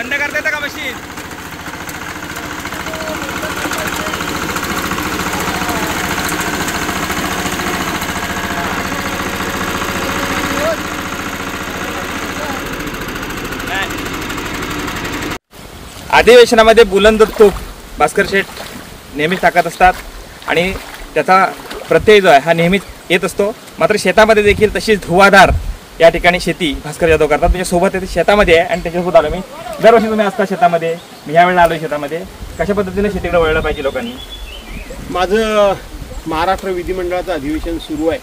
बंद करता येतं का मशीन? अधिवेशनामध्ये बुलंद तोफ भास्कर शेठ नेहमीच टाकत असतात आणि त्याचा प्रत्यय जो आहे हा नेहमीच येत असतो. मात्र शेतामध्ये देखील तशीच धुवाधार या ठिकाणी शेती भास्कर जाधव करतात. म्हणजे सोबत ते शेतामध्ये आहे आणि त्याच्यासोबत आलो मी. दरवर्षी तुम्ही असता शेतामध्ये, मी यावेळेला आलो शेतामध्ये. कशा पद्धतीने शेतीकडे वळलं पाहिजे लोकांनी? माझं महाराष्ट्र विधिमंडळाचं अधिवेशन सुरू आहे,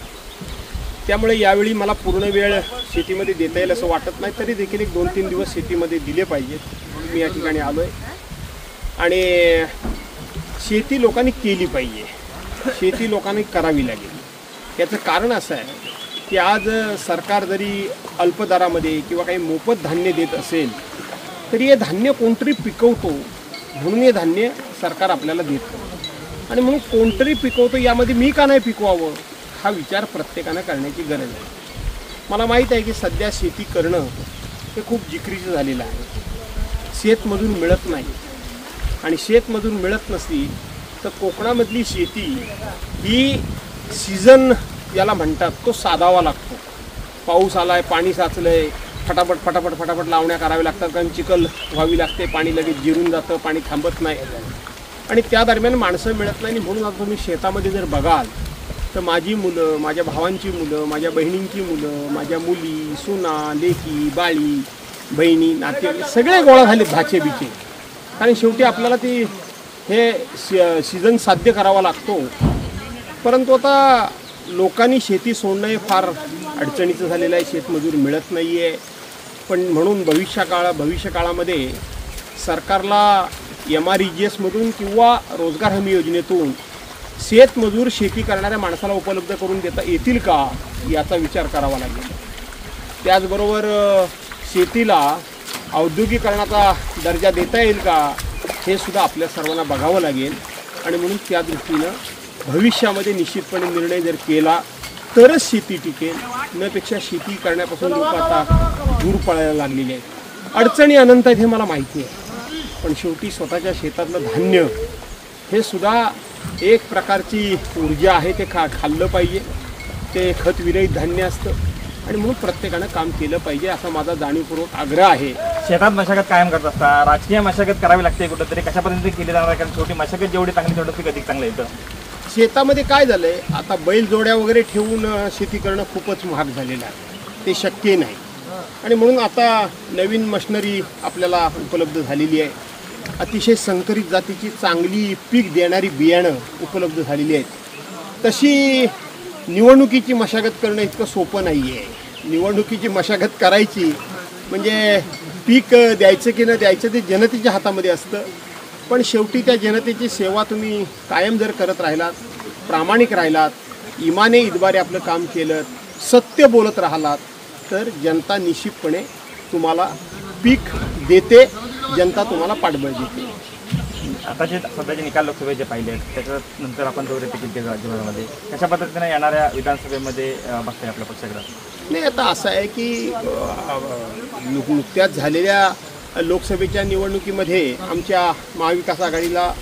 त्यामुळे यावेळी मला पूर्ण वेळ शेतीमध्ये देता येईल असं वाटत नाही. तरी देखील 1-2-3 दिवस शेतीमध्ये दिले पाहिजेत म्हणून मी या ठिकाणी आलो आहे. आणि शेती लोकांनी केली पाहिजे, शेती लोकांनी करावी लागेल. याचं कारण असं आहे की आज सरकार जरी अल्पदरामध्ये किंवा काही मोफत धान्य देत असेल तरी हे धान्य कोणतरी पिकवतो म्हणून हे धान्य सरकार आपल्याला देतं. आणि म्हणून कोणतरी पिकवतो यामध्ये मी का नाही पिकवावं हा विचार प्रत्येकानं करण्याची गरज आहे. मला माहीत आहे की सध्या शेती करणं हे खूप जिकरीचं झालेलं आहे. शेतमजूर मिळत नाही आणि शेतमजूर मिळत नसली तर कोकणामधली शेती ही सीझन याला म्हणतात तो साधावा लागतो. पाऊस आला आहे, पाणी साचलं आहे, फटाफट फटाफट फटाफट लावण्या कराव्या लागतात, कारण चिखल व्हावी लागते, पाणी लगेच जिरून जातं, पाणी थांबत नाही आणि त्या दरम्यान माणसं मिळत नाही. म्हणून आता तुम्ही शेतामध्ये जर बघाल तर माझी मुलं, माझ्या भावांची मुलं, माझ्या बहिणींची मुलं, माझ्या मुली, सुना, लेकी, बाळी, बहिणी, नाते सगळे गोळा झाले भाचे बिचे. कारण शेवटी आपल्याला ती हे सीझन साध्य करावा लागतो. परंतु आता लोकांनी शेती सोडणं हे फार अडचणीचं झालेलं आहे. शेतमजूर मिळत नाही आहे. पण म्हणून भविष्यकाळामध्ये सरकारला MREGS किंवा रोजगार हमी योजनेतून शेतमजूर शेती करणाऱ्या माणसाला उपलब्ध करून देता येतील का याचा विचार करावा लागेल. त्याचबरोबर शेतीला औद्योगिकरणाचा दर्जा देता येईल का हे सुद्धा आपल्या सर्वांना बघावं लागेल. आणि म्हणून त्या दृष्टीनं भविष्यामध्ये निश्चितपणे निर्णय जर केला तरच शेती टिकेल. नपेक्षा शेती करण्यापासून लोक आता दूर पळायला लागलेले आहेत. अडचणी अनंत आहेत हे मला माहिती आहे, पण शेवटी स्वतःच्या शेतातलं धान्य हे सुद्धा एक प्रकारची ऊर्जा आहे. ते खाल्लं पाहिजे. ते खतविरहित धान्य असतं आणि म्हणून प्रत्येकानं काम केलं पाहिजे असा माझा जाणीवपूर्वक आग्रह आहे. शेतात मशागत कायम करत असता, राजकीय मशागत करावी लागते कुठंतरी. कशा पद्धतीने केली जाणार? कारण छोटी मशागत जेवढी चांगली तेवढं पीक अधिक चांगलं येतं. शेतामध्ये काय झालं आहे, आता बैलजोड्या वगैरे ठेवून शेती करणं खूपच महाग झालेलं आहे, ते शक्य नाही. आणि म्हणून आता नवीन मशिनरी आपल्याला उपलब्ध झालेली आहे. अतिशय संकरित जातीची चांगली पीक देणारी बियाणं उपलब्ध झालेली आहेत. तशी निवडणुकीची मशागत करणं इतकं सोपं नाही आहे. निवडणुकीची मशागत करायची म्हणजे पीक द्यायचं की न द्यायचं ते जनतेच्या हातामध्ये असतं. पण शेवटी त्या जनतेची सेवा तुम्ही कायम जर करत राहिलात, प्रामाणिक राहिलात, इमाने इतबारे आपलं काम केलं, सत्य बोलत राहिलात तर जनता निश्चितपणे तुम्हाला पीक देते, जनता तुम्हाला पाठबळ देते. आता जे सध्याचे निकाल लोकसभेचे पाहिले आहेत त्याच्यानंतर आपण दौरे देखील केले राज्यभरामध्ये. कशा पद्धतीने येणाऱ्या विधानसभेमध्ये बघताय आपल्या पक्षाकडे? नाही, आता असं आहे की नुकत्याच झालेल्या लोकसभेच्या निवडणुकीमध्ये आमच्या महाविकास आघाडीला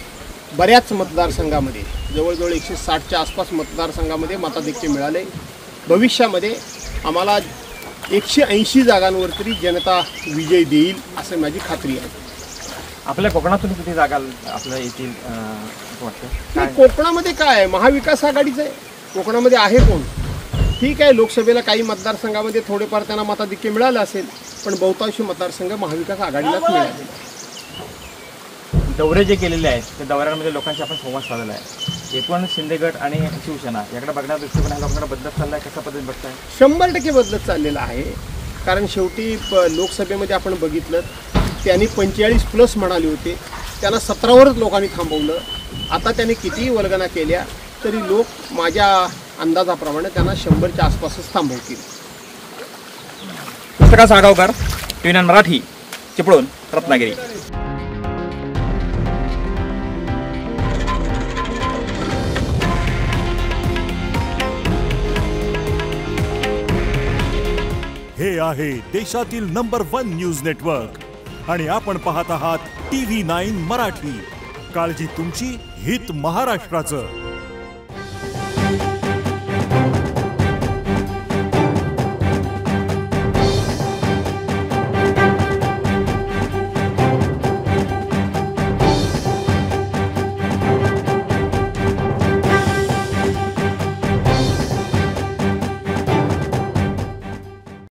बऱ्याच मतदारसंघामध्ये जवळजवळ 160च्या आसपास मतदारसंघामध्ये मताधिक्य मिळाले. भविष्यामध्ये आम्हाला 180 जागांवर तरी जनता विजय देईल असं माझी खात्री आहे. आपल्या कोकणातून किती जागा आपल्या येतील वाटतं? कोकणामध्ये काय आहे, महाविकास आघाडीचं आहे. कोकणामध्ये आहे कोण? ठीक आहे, लोकसभेला काही मतदारसंघामध्ये थोडेफार त्यांना मताधिक्य मिळालं असेल, पण बहुतांश मतदारसंघ महाविकास आघाडीलाच मिळाले. दौरे जे केलेले आहेत त्या दौऱ्यांमध्ये लोकांशी आपण संवाद साधलेला आहे. एकूण शिंदे गट आणि शिवसेना याकडे बघण्याचा दृष्टिकोन ह्या लोकांकडे बदलत चालला आहे. कशा पद्धतीने बघताय? 100% बदलत चाललेला आहे. कारण शेवटी लोकसभेमध्ये आपण बघितलं त्यांनी 45+ म्हणाले होते, त्यांना 17वरच लोकांनी थांबवलं. आता त्यांनी कितीही वल्गना केल्या तरी लोक माझ्या अंदाजाप्रमाणे त्यांना 100च्या आसपासच थांबवतील. पुस्तका साळगावकर, TVN मराठी, चिपळूण, रत्नागिरी. हे आहे देशातील नंबर 1 न्यूज नेटवर्क आणि आपण पाहत आहात TV9 मराठी. काळजी तुमची, हित महाराष्ट्राचं.